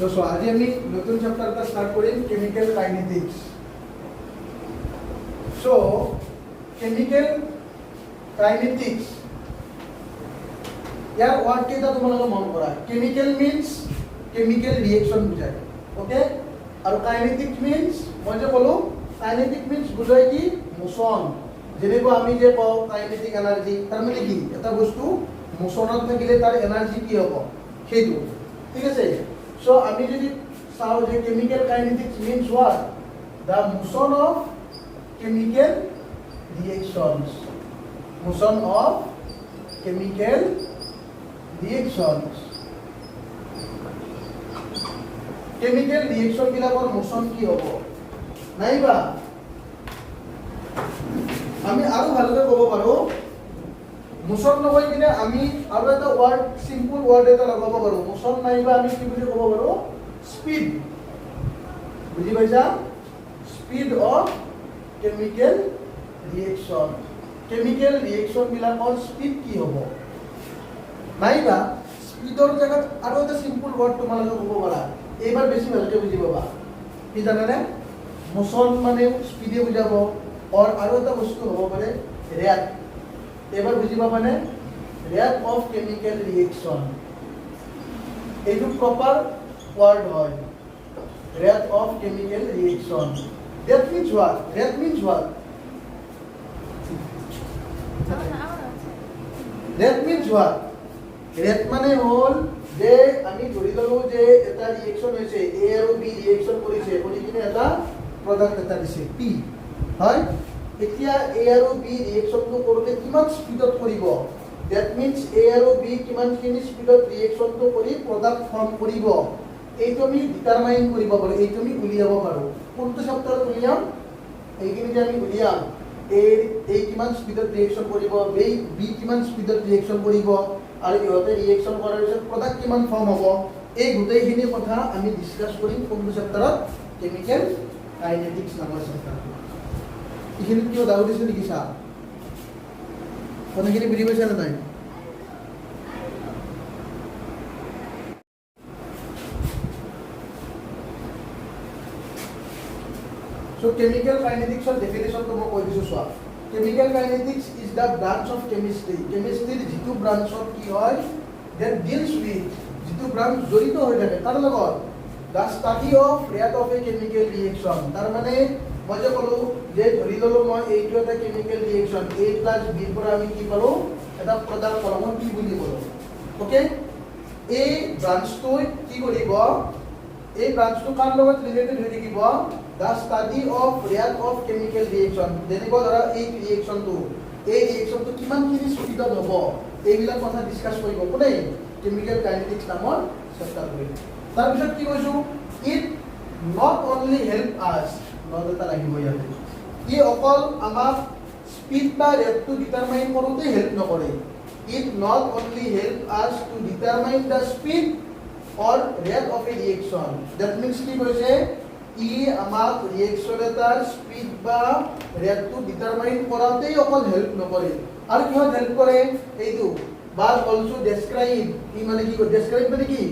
So আজি আমি নতুন চ্যাপ্টার এটা স্টার্ট করিম chemical kinetics. So chemical kinetics ইয়ার ওয়ার্ড কেইটা তোমালোকে মন কৰা। কেমিক্যাল মিন্স কেমিক্যাল ৰিঅ্যাকশন বুঝায়, ওকে। আৰু কাইনেটিক্স মিন্স মই যে কলো কাইনেটিক মিন্স বুঝায় কি মোশন। যেনেকৈ আমি যে কওঁ কাইনেটিক এনার্জি, তাৰ মানে কি এটা বস্তু মোশনত থাকিলে তাৰ এনার্জি কি হ'ব সেইটো, ঠিক আছে। So আমি যদি চাওঁ যে chemical kinetics means what? The motion of chemical reactions. Motion of chemical reactions. Chemical reaction বিলাকৰ মোশন কি হ'ব নাইবা আমি আৰু ভালকৈ ক'ব পাৰো। মোশন নকৈ কিনে আমি আৰু এটা ওয়াৰ্ড সিম্পল ওয়াৰ্ড এটা লগাব পাৰো। মোশন নাইবা আমি কি বুলি ক'ব পাৰো? স্পিড। বুজি পাইছা? Speed of chemical reaction. Chemical reaction বিলাকৰ স্পিড কি হ'ব নাইবা স্পিডৰ জায়গাত আৰু এটা সিম্পল ওয়াৰ্ড তোমালোকে ক'ব পাৰা। এইবাৰ বেছি ভালকৈ বুজি পাবা। কি জানানে? মোশন মানে স্পিডে বুজাব আৰু এটা বস্তু হ'ব পাৰে ৰেট। এবাৰ বুজি পাবানে? রেট অফ কেমিক্যাল রিঅ্যাকশন এইটো প্রপার ওয়ার্ড হয়। Rate of chemical reaction that means what? Rate means what? Rate means what? Rate মানে হল যে আমি ধৰি ললো যে এটা ৰিঅ্যাকশন হৈছে, এ আৰু বি ৰিঅ্যাকশন কৰিছে, কৰি কিনে এটা প্ৰডাক্ট এটা দিছে পি, হয়। এতিয়া এ আৰু বি ৰিঅ্যাকশনটো কৰোতে কিমান স্পিডত কৰিব, দ্যাট মিন্স এ আৰু বি কিমানখিনি স্পিডত ৰিঅ্যাকশনটো কৰি প্ৰডাক্ট ফৰ্ম কৰিব, এইটো আমি ডিটাৰমাইন কৰিব পাৰো, এইটো আমি উলিয়াব পাৰো। কোনটো চেপ্টাৰত উলিয়াম? এইখিনি যে আমি উলিয়াম এই কিমান স্পিডত ৰিঅ্যাকশন কৰিব, বি কিমান স্পিডত ৰিঅ্যাকশন কৰিব, আৰু ইহঁতে ৰিঅ্যাকশন কৰাৰ পিছত প্ৰডাক্ট কিমান ফৰ্ম হ'ব, এই গোটেইখিনি কথা আমি ডিসকাস কৰিম কোনটো চেপ্টাৰত? কেমিক্যাল কাইনেটিক্স নামৰ চেপ্টাৰত। এইখিনি কিয় ডাউট আছে নেকি? চা কথাখিনি বুজি পাইছা নে নাই? So chemical kinetics or definition to মই কৈ দিছো চোৱা। Chemical kinetics is the branch of chemistry. Chemistry যিটো ব্ৰাঞ্চত কি হয় that deals with যিটো ব্ৰাঞ্চ জড়িত হৈ থাকে তাৰ লগত the study of rate of a chemical reaction। তাৰ মানে মই যে ক'লো যে ধৰি ললো মই এইটো এটা কেমিক্যাল ৰিঅ্যাকশন a + b পৰা আমি কি পালো এটা প্ৰডাক্ট পালো, মই কি বুলি ক'লো, ওকে। এই ব্ৰাঞ্চটো কি কৰিব, এই ব্ৰাঞ্চটো কাৰ লগত ৰিলেটেড হৈ থাকিব? the study of rate of chemical reaction। যেনেকৈ ধৰা এই ৰিঅ্যাকশনটো কিমানখিনি স্পিডত হ'ব এইবিলাক কথা ডিসকাস কৰিব কোনে? কেমিক্যাল কাইনেটিক্স নামৰ চেপ্টাৰটোৱে। তাৰপিছত কি কৈছো? ইট নট অনলি হেল্প আস, নট এটা লাগিব ইয়াতে, ই অকল আমাক স্পিড বা ৰেটটো ডিটাৰমাইন কৰোঁতে হেল্প নকৰে। It not only help us to determine the speed or rate of a reaction. That means কি কৈছে? ই আমাক ৰিঅ্যাকশন এটাৰ স্পিড বা ৰেটটো ডিটাৰমাইন কৰাতেই অকল হেল্প নকৰে, আৰু কিহত হেল্প কৰে? এইটো বা অলসো ডেসক্ৰাইব। ই মানে কি কয়? ডেসক্ৰাইব মানে কি?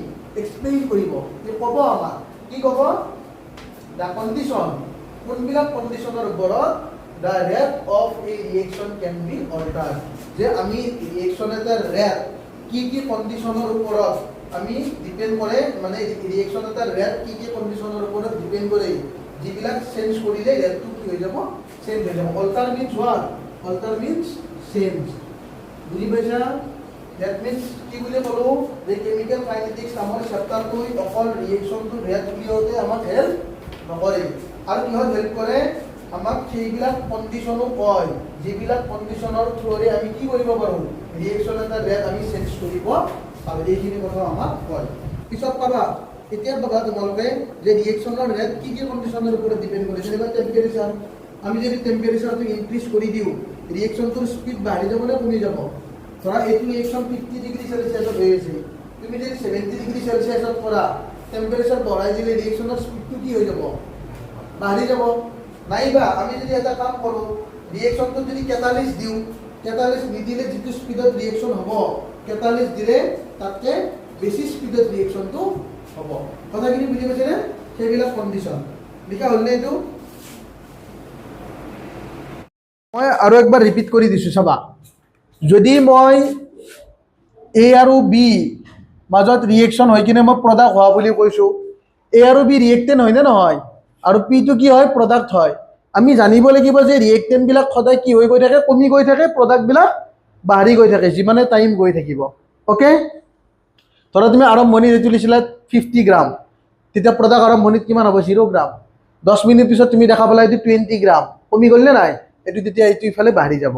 এক্সপ্লেইন কৰিব, ই ক'ব আমাক কি ক'ব? দ্য কণ্ডিশ্যন, কোনবিলাক কণ্ডিশ্যনৰ ওপৰত the rate of a reaction can be altered. যে আমি ৰিঅ্যাকশন এটাৰ ৰেট কি কি কণ্ডিশ্যনৰ ওপৰত আমি ডিপেন্ড কৰে, মানে ৰিঅ্যাকশন এটাৰ ৰেট কি কি কণ্ডিশ্যনৰ ওপৰত ডিপেন্ড কৰে, যিবিলাক চেঞ্জ কৰিলে ৰেটটো কি হৈ যাব? চেঞ্জ হৈ যাব। Alter means what? Alter means change. বুজি পাইছা? দ্যাট মিন্স কি বুলি ক'লো যে কেমিক্যাল কাইনেটিক্স নামৰ চেপ্টাৰটো অকল ৰিঅ্যাকশনটো ৰেট উলিয়াওঁতে আমাক হেল্প নকৰে, আৰু কিহত হেল্প কৰে? আমাক সেইবিলাক কণ্ডিশ্যনো কয়, যিবিলাক কণ্ডিশ্যনৰ থ্ৰুৰে আমি কি কৰিব পাৰোঁ? ৰিঅ্যাকশন এটাৰ ৰেট আমি চেঞ্জ কৰিব পাৰোঁ। এইখিনি কথা আমাক কয়। পিছত পাবা, এতিয়া পাবা তোমালোকে যে ৰিঅ্যাকশনৰ ৰেট কি কি কণ্ডিশ্যনৰ ওপৰত ডিপেন্ড কৰে। যেনেকৈ টেম্পাৰেচাৰ, আমি যদি টেম্পাৰেচাৰটো ইনক্ৰিজ কৰি দিওঁ ৰিঅ্যাকশনটোৰ স্পিড বাঢ়ি যাব নে কমি যাব? ধৰা এইটো ৰিঅ্যাকশন 50 ডিগ্ৰী সেলসিয়াছত হৈ আছে, তুমি যদি 70 ডিগ্ৰী সেলসিয়াছত কৰা টেম্পারেচার বঢ়াই দিলে রিঅ্যাকশনের স্পিডটো কি হৈ যাব? বাঢ়ি যাব। নাইবা আমি যদি এটা কাম কৰোঁ, ৰিঅ্যাকশনটো যদি ক্যাটালিস্ট দিওঁ, ক্যাটালিস্ট নিদিলে যিটো স্পিডত ৰিঅ্যাকশন হ'ব, ক্যাটালিস্ট দিলে তাতকৈ বেছি স্পিডত ৰিঅ্যাকশনটো হ'ব কথাখিনি বুজি পাইছেনে সেইবিলাক কণ্ডিশ্যন লিখা হ'লনে এইটো মই আৰু একবাৰ ৰিপিট কৰি দিছোঁ চাবা যদি মই এ আৰু বি মাজত ৰিয়েকশ্যন হৈ কিনে মই প্ৰডাক্ট হোৱা বুলি কৈছোঁ এ আৰু বি ৰিয়েক্টেণ্ট হয়নে নহয় আৰু পিটো কি হয় প্ৰডাক্ট হয় আমি জানিব লাগিব যে ৰিয়েক্টেণ্টবিলাক সদায় কি হৈ গৈ থাকে কমি গৈ থাকে প্ৰডাক্টবিলাক বাঢ়ি গৈ থাকে যিমানে টাইম গৈ থাকিব অ'কে ধৰা তুমি আৰম্ভণিত এইটো লিখিলা 50 গ্ৰাম তেতিয়া প্ৰডাক্ট আৰম্ভণিত কিমান হ'ব 0 গ্ৰাম 10 মিনিট পিছত তুমি দেখা পালা এইটো 20 গ্ৰাম কমি গ'ল নে নাই এইটো তেতিয়া এইটো ইফালে বাঢ়ি যাব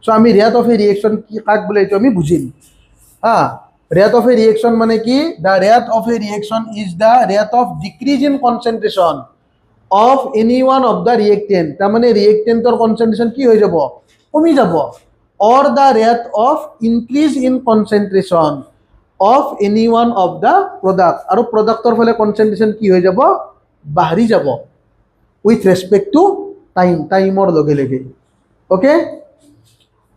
চ' আমি ৰেট অফ এ ৰিয়েকশ্যন কি কাক বোলে এইটো আমি বুজিম হা ৰেট অফ এ ৰিয়েকশ্যন মানে কি the rate of a reaction is the rate of decrease in concentration of any one of the reactant তাৰমানে ৰিয়েক্টেণ্টৰ কনচেন্ট্ৰেশ্যন কি হৈ যাব কমি যাব or the rate of increase in concentration of any one of the product আৰু প্ৰডাক্টৰ ফালে কনচেন্ট্ৰেশ্যন কি হৈ যাব বাঢ়ি যাব উইথ ৰেচপেক্ট টু টাইমৰ লগে লগে অ'কে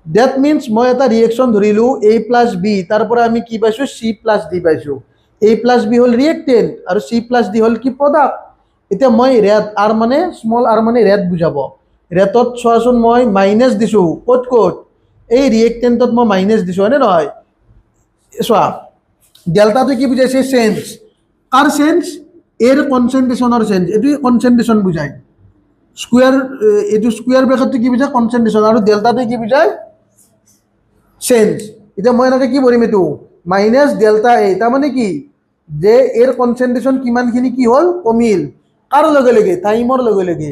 ডেট মিনছ মই এটা ৰিয়েকশ্যন ধৰিলোঁ এ প্লাছ বি তাৰ পৰা আমি কি পাইছোঁ চি প্লাছ ডি পাইছোঁ এ প্লাছ বি হ'ল ৰিয়েক্টেণ্ট আৰু চি প্লাছ ডি হ'ল কি প্ৰডাক্ট এতিয়া মই ৰেট আৰ মানে স্মল আৰ মানে ৰেট বুজাব ৰেটত চোৱাচোন মই মাইনাছ দিছোঁ ক'ত এই ৰিয়েক্টেণ্টত মই মাইনাছ দিছোঁ হয়নে নহয় চোৱা ডেল্টাটো কি বুজাইছে চেঞ্জ কাৰ চেঞ্জ এৰ কনচেন্ট্ৰেশ্যনৰ চেঞ্জ এইটো কনচেন্ট্ৰেশ্যন বুজায় স্কুৱেৰ এইটো স্কুৱেৰ ব্ৰেকেটটো কি বুজায় কনচেন্ট্ৰেশ্যন আৰু ডেল্টাটো কি বুজায় চেঞ্জ এতিয়া মই এনেকৈ কি কৰিম এইটো মাইনাছ ডেল্টা এ তাৰমানে কি যে এৰ কনচেন্ট্ৰেশ্যন কিমানখিনি কি হ'ল কমিল কাৰ লগে লগে টাইমৰ লগে লগে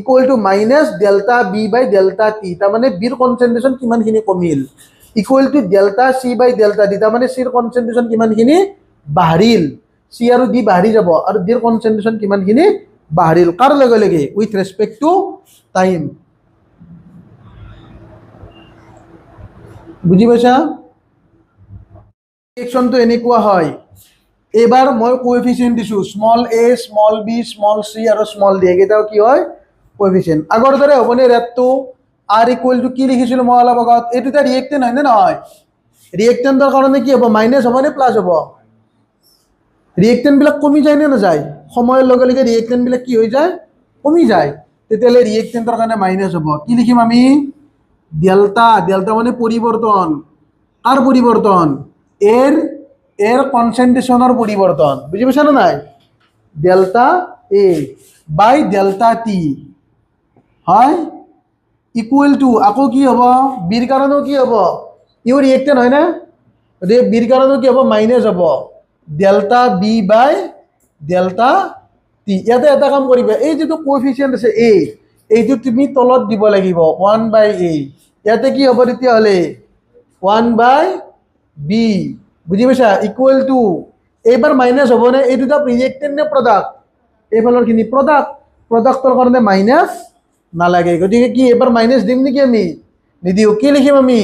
equal to minus delta B by delta T তাৰমানে বিৰ কনচেন্ট্ৰেশ্যন কিমানখিনি কমিল equal to delta C by delta D তাৰমানে চিৰ কনচেন্ট্ৰেশ্যন কিমানখিনি বাঢ়িল চি আৰু ডি বাঢ়ি যাব আৰু ডিৰ কনচেন্ট্ৰেশ্যন কিমানখিনি বাঢ়িল কাৰ লগে লগে উইথ ৰেচপেক্ট টু টাইম বুজি পাইছা ৰিয়েকশ্যনটো এনেকুৱা হয় এইবাৰ মই কোএফিচিয়েণ্ট দিছোঁ small a small B small C আৰু স্মল ডি এইকেইটাও কি হয় কোএফিচিয়েণ্ট আগৰ দৰে হ'বনে ৰেটটো আৰ ইকুৱেল টু কি লিখিছিলোঁ মই অলপ আগত এইটো এটা ৰিয়েক্টেণ্ট হয়নে নহয় ৰিয়েক্টেণ্টৰ কাৰণে কি হ'ব মাইনাছ হ'ব নে প্লাছ হ'ব ৰিয়েক্টেণ্টবিলাক কমি যায় নে নাযায় সময়ৰ লগে লগে ৰিয়েক্টেণ্টবিলাক কি হৈ যায় কমি যায় তেতিয়াহ'লে ৰিয়েক্টেণ্টৰ কাৰণে মাইনাছ হ'ব কি লিখিম আমি ডেল্টা ডেল্টা মানে পৰিৱৰ্তন কাৰ পৰিৱৰ্তন এৰ কনচেন্ট্ৰেশ্যনৰ পৰিৱৰ্তন বুজি পাইছা নে নাই delta A by delta T হয় ইকুৱেল টু আকৌ কি হ'ব বিৰ কাৰণেও কি হ'ব ইও ৰিয়েক্টেণ্ট হয়নে গতিকে বিৰ কাৰণেও কি হ'ব মাইনাছ হ'ব delta B by delta T ইয়াতে এটা কাম কৰিবা এই যিটো কোএফিচিয়েণ্ট আছে এইটো তুমি তলত দিব লাগিব 1/a ইয়াতে কি হ'ব তেতিয়াহ'লে 1/b বুজি পাইছা ইকুৱেল টু এইবাৰ মাইনাছ হ'বনে এই দুটা ৰিয়েক্টেণ্ট নে প্ৰডাক্ট এইফালৰখিনি প্ৰডাক্টৰ কাৰণে মাইনাছ নালাগে গতিকে কি এইবাৰ মাইনাছ দিম নেকি আমি নিদিওঁ কি লিখিম আমি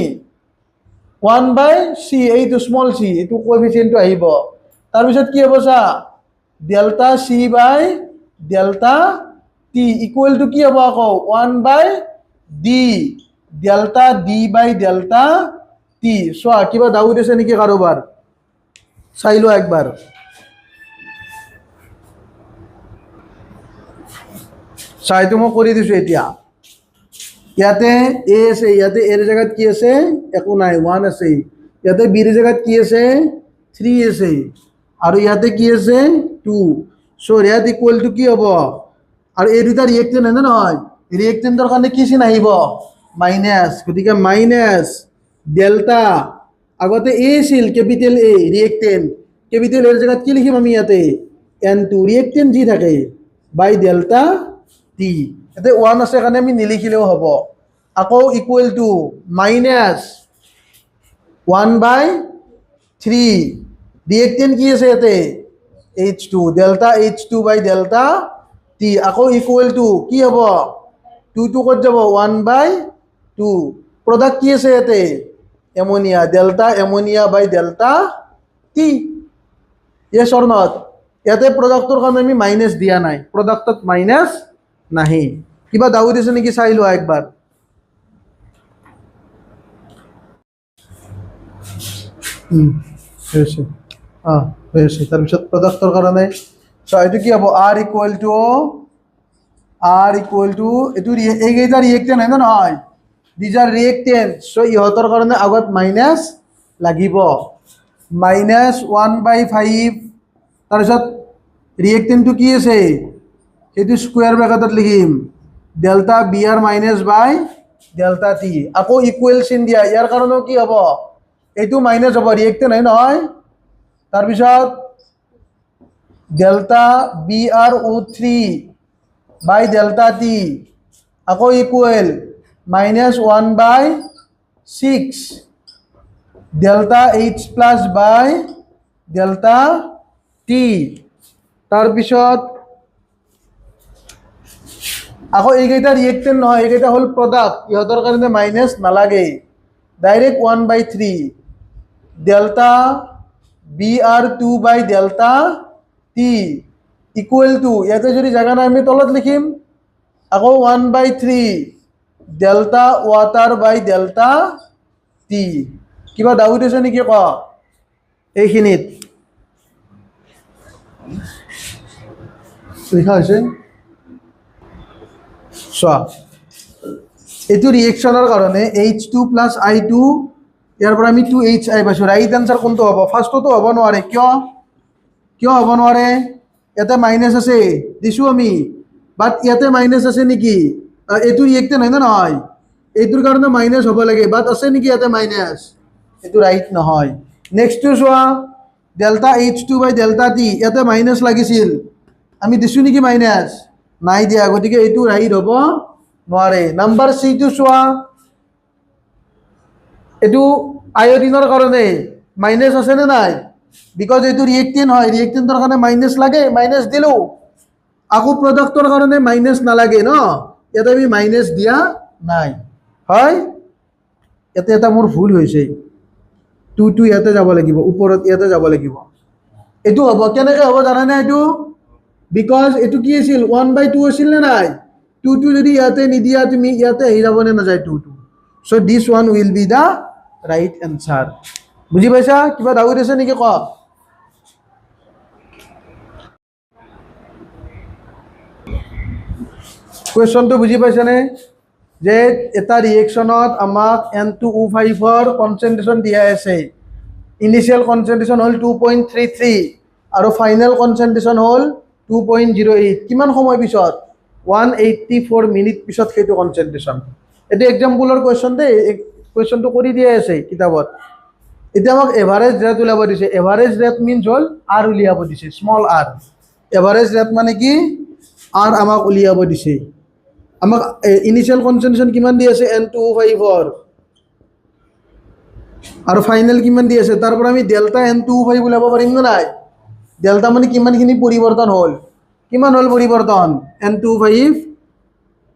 1/c এইটো স্মল চি এইটো কোএফিচিয়েণ্টটো আহিব তাৰপিছত কি হ'ব চা delta C by delta T equal to কি হ'ব আকৌ 1/d delta D by delta T চোৱা কিবা ডাউট আছে নেকি কাৰোবাৰ চাই লোৱা একবাৰ চাইটো মই কৰি দিছোঁ এতিয়া ইয়াতে এ আছে ইয়াতে এৰ জেগাত কি আছে একো নাই 1 আছে ইয়াতে বিৰ জেগাত কি আছে 3 আছে আৰু ইয়াতে কি আছে 2 চ' ৰেট ইকুৱেল টু কি হ'ব আৰু এই দুটা ৰিয়েক্টেণ্ট হয় নে নহয় ৰিয়েক্টেণ্টৰ কাৰণে কি চিন আহিব মাইনাছ গতিকে মাইনাছ ডেল্টা আগতে এ আছিল কেপিটেল এ ৰিয়েক্টেণ্ট কেপিটেল এৰ জেগাত কি লিখিম আমি ইয়াতে N2 ৰিয়েক্টেণ্ট যি থাকে বাই ডেল্টা টি ইয়াতে 1 আছে কাৰণে আমি নিলিখিলেও হ'ব আকৌ ইকুৱেল টু মাইনাছ 1/3 ৰিয়েক্টেণ্ট কি আছে ইয়াতে H2 ডেল্টা H2 বাই ডেল্টা টি আকৌ ইকুৱেল টু কি হ'ব 2 ক'ত যাব 1/2 প্ৰডাক্ট কি আছে ইয়াতে ammonia delta ammonia by delta T yes or not ইয়াতে প্ৰডাক্টৰ কাৰণে আমি মাইনাছ দিয়া নাই প্ৰডাক্টত মাইনাছ নাহি কিবা ডাউট আছে নেকি চাই লোৱা একবাৰ হৈছে হৈছে তাৰপিছত প্ৰডাক্টৰ কাৰণে চ' এইটো কি হ'ব R ইকুৱেল টু এইটো এইকেইটা ৰিয়েক্টেণ্ট হয় নে নহয় দিজ আৰ ৰিয়েক্টেণ্ট চ' ইহঁতৰ কাৰণে আগত মাইনাছ লাগিব -1/5 তাৰপিছত ৰিয়েক্টেণ্টটো কি আছে সেইটো স্কুৱেৰ ব্ৰেকেটত লিখিম ডেল্টা বি আৰ মাইনাছ বাই ডেল্টা টি আকৌ ইকুৱেল চিন দিয়া ইয়াৰ কাৰণেও কি হ'ব এইটো মাইনাছ হ'ব ৰিয়েক্টেণ্ট হয় নহয় তাৰপিছত ডেল্টা বি আৰ O3 বাই ডেল্টা টি আকৌ ইকুৱেল -1/6 ডেল্টা এইচ প্লাছ বাই ডেল্টা টি তাৰপিছত আকৌ এইকেইটা ৰিয়েক্টেণ্ট নহয় এইকেইটা হ'ল প্ৰডাক্ট ইহঁতৰ কাৰণে মাইনাছ নালাগে ডাইৰেক্ট 1/3 ডেল্টা বি আৰ 2 by delta T equal to ইয়াতে যদি জেগা নাই আমি তলত লিখিম আকৌ 1/3 delta water by delta T কিবা ডাউট আছে নেকি ক এইখিনিত লিখা হৈছে চোৱা এইটো ৰিয়েকশ্যনৰ কাৰণে H2 প্লাছ I2 ইয়াৰ পৰা আমি 2HI পাইছোঁ ৰাইট এনচাৰ কোনটো হ'ব ফাৰ্ষ্টটো হ'ব নোৱাৰে কিয় হ'ব নোৱাৰে ইয়াতে মাইনাছ আছে দিছোঁ আমি বাট ইয়াতে মাইনাছ আছে নেকি এইটো ৰিয়েক্টেণ্ট হয় নে নহয় এইটোৰ কাৰণে মাইনাছ হ'ব লাগে বাট আছে নেকি ইয়াতে মাইনাছ এইটো ৰাইট নহয় নেক্সটটো চোৱা ডেল্টা H2 বাই ডেল্টা টি ইয়াতে মাইনাছ লাগিছিল আমি দিছোঁ নেকি মাইনাছ নাই দিয়া গতিকে এইটো ৰাইট হ'ব নোৱাৰে নাম্বাৰ চিটো চোৱা এইটো আয়ডিনৰ কাৰণে মাইনাছ আছে নে নাই বিকজ এইটো ৰিয়েক্টেণ্ট হয় ৰিয়েক্টেণ্টৰ কাৰণে মাইনাছ লাগে মাইনাছ দিলোঁ আকৌ প্ৰডাক্টৰ কাৰণে মাইনাছ নালাগে ন ইয়াতে আমি মাইনাছ দিয়া নাই হয় ইয়াতে এটা মোৰ ভুল হৈছে 2 ইয়াতে যাব লাগিব ওপৰত ইয়াতে যাব লাগিব এইটো হ'ব কেনেকৈ হ'ব জানানে এইটো বিকজ এইটো কি আছিল 1/2 আছিল নে নাই 2 যদি ইয়াতে নিদিয়া তুমি ইয়াতে আহি যাবনে নাযায় 2 so' this one will be the right answer বুজি পাইছা কিবা ডাউট আছে নেকি ক কুৱেশ্যনটো বুজি পাইছানে যে এটা ৰিয়েকশ্যনত আমাক N2O5ৰ কনচেন্ট্ৰেশ্যন দিয়া আছে ইনিচিয়েল কনচেন্ট্ৰেশ্যন হ'ল 2.33 আৰু ফাইনেল কনচেন্ট্ৰেশ্যন হ'ল 2.08 কিমান সময় পিছত 184 মিনিট পিছত সেইটো কনচেন্ট্ৰেশ্যন এইটো এক্সাম্পলৰ কুৱেশ্যন দেই কুৱেশ্যনটো কৰি দিয়া আছে কিতাপত এতিয়া আমাক এভাৰেজ ৰেট উলিয়াব দিছে এভাৰেজ ৰেট মিনছ হ'ল আৰ উলিয়াব দিছে স্মল আৰ এভাৰেজ ৰেট মানে কি আৰ আমাক উলিয়াব দিছে আমাক ইনিচিয়েল কনচেন্ট্ৰেশ্যন কিমান দি আছে N2O5ৰ আৰু ফাইনেল কিমান দি আছে তাৰ পৰা আমি ডেল্টা N2O5 উলিয়াব পাৰিম নে নাই ডেল্টা মানে কিমানখিনি পৰিৱৰ্তন হ'ল কিমান হ'ল পৰিৱৰ্তন N2O5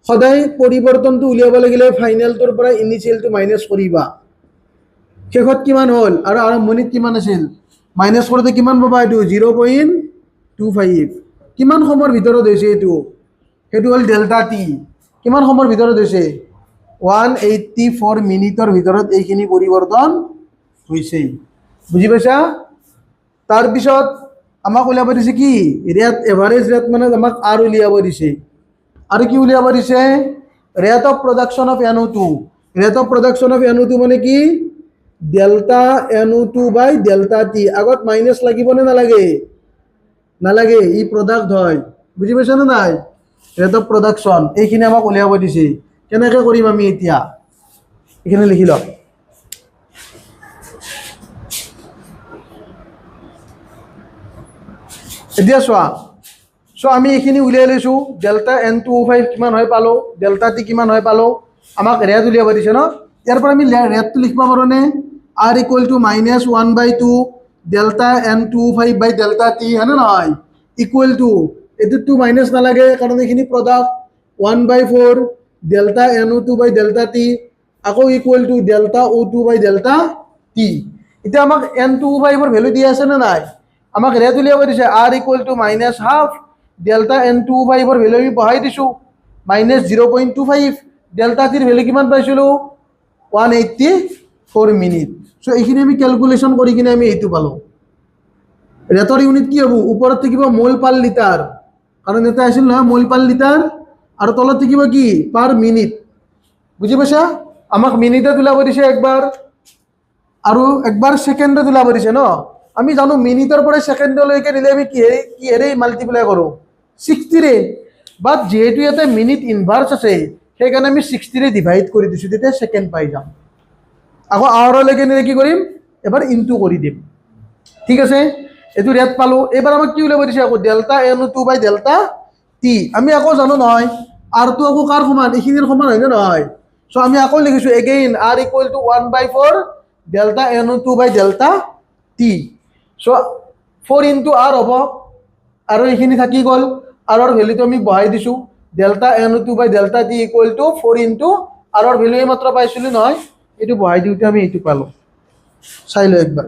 সদায় পৰিৱৰ্তনটো উলিয়াব লাগিলে ফাইনেলটোৰ পৰা ইনিচিয়েলটো মাইনাছ কৰিবা শেষত কিমান হ'ল আৰু আৰম্ভণিত কিমান আছিল মাইনাছ কৰোঁতে কিমান পাবা এইটো 0.25 কিমান সময়ৰ ভিতৰত হৈছে এইটো সেইটো হ'ল ডেল্টা টি কিমান সময়ৰ ভিতৰত হৈছে 184 মিনিটৰ ভিতৰত এইখিনি পৰিৱৰ্তন হৈছে বুজি পাইছা তাৰপিছত আমাক উলিয়াব দিছে কি ৰেট এভাৰেজ ৰেট মানে আমাক আৰ উলিয়াব দিছে আৰু কি উলিয়াব দিছে rate of production of NO2 rate of production of NO2 মানে কি delta NO2 by delta T আগত মাইনাছ লাগিবনে নালাগে ই প্ৰডাক্ট হয় বুজি পাইছা নে নাই ৰেট অফ প্ৰডাকশ্যন এইখিনি আমাক উলিয়াব দিছে কেনেকৈ কৰিম আমি এতিয়া এইখিনি লিখি লওক এতিয়া চোৱা চ' আমি এইখিনি উলিয়াই লৈছোঁ ডেল্টা N2O5 কিমান হয় পালোঁ ডেল্টা টি কিমান হয় পালোঁ আমাক ৰেট উলিয়াব দিছে ন ইয়াৰ পৰা আমি ৰেটটো লিখিব পাৰোঁনে R equal to -1/2 delta N2O5 by delta T হয়নে নহয় ইকুৱেল টু এইটোতো মাইনাছ নালাগে কাৰণ এইখিনি product 1/4 delta NO2 by delta T আকৌ equal to delta O2 by delta T এতিয়া আমাক N2O5ৰ ভেলু দিয়া আছে নে নাই আমাক ৰেট উলিয়াব দিছে R ইকুৱেল টু -1/2 ডেল্টা N2O5ৰ ভেলু আমি বহাই দিছোঁ -0.25 ডেল্টা টিৰ ভেলু কিমান পাইছিলোঁ 184 মিনিট চ' এইখিনি আমি কেলকুলেশ্যন কৰি কিনে আমি এইটো পালোঁ ৰেটৰ ইউনিট কি হ'ব ওপৰত থাকিব মোল পাৰ লিটাৰ কাৰণ এটা আছিল নহয় মোল পাৰ লিটাৰ আৰু তলত থাকিব কি পাৰ মিনিট বুজি পাইছা আমাক মিনিটত ওলাব দিছে একবাৰ আৰু একবাৰ সেকেন্ডত ওলাব দিছে ন আমি জানো মিনিটৰ পৰা সেকেন্ডলৈকে দিলে আমি কিহেৰে মাল্টিপ্লাই কৰোঁ 60 ৰে বাট যেহেতু ইয়াতে মিনিট ইনভাৰ্স আছে সেইকাৰণে আমি 60 ৰে ডিভাইড কৰি দিছোঁ তেতিয়া সেকেন্ড পাই যাম আকৌ আৱাৰলৈকে নিলে কি কৰিম এবাৰ ইনটু কৰি দিম ঠিক আছে এইটো ৰেট পালো এবাৰ আমাক কি ওলাব দিছে আকৌ delta n2 by delta T আমি আকৌ জানো নহয় r টো আকৌ কাৰ সমান এইখিনিৰ সমান হয় নে নহয় সো আমি আকৌ লিখিছো again r equal to 1/4 delta n2 by delta T so 4 into r হ'ব আৰু এইখিনি থাকি গ'ল r ৰ ভ্যালুটো আমি বহাই দিছো delta n2 by delta T equal to 4 into r ৰ ভ্যালু এই মাত্ৰ পাইছিলো নহয় এইটো বহাই দিওঁতে আমি এইটো পালো চাই লও একবাৰ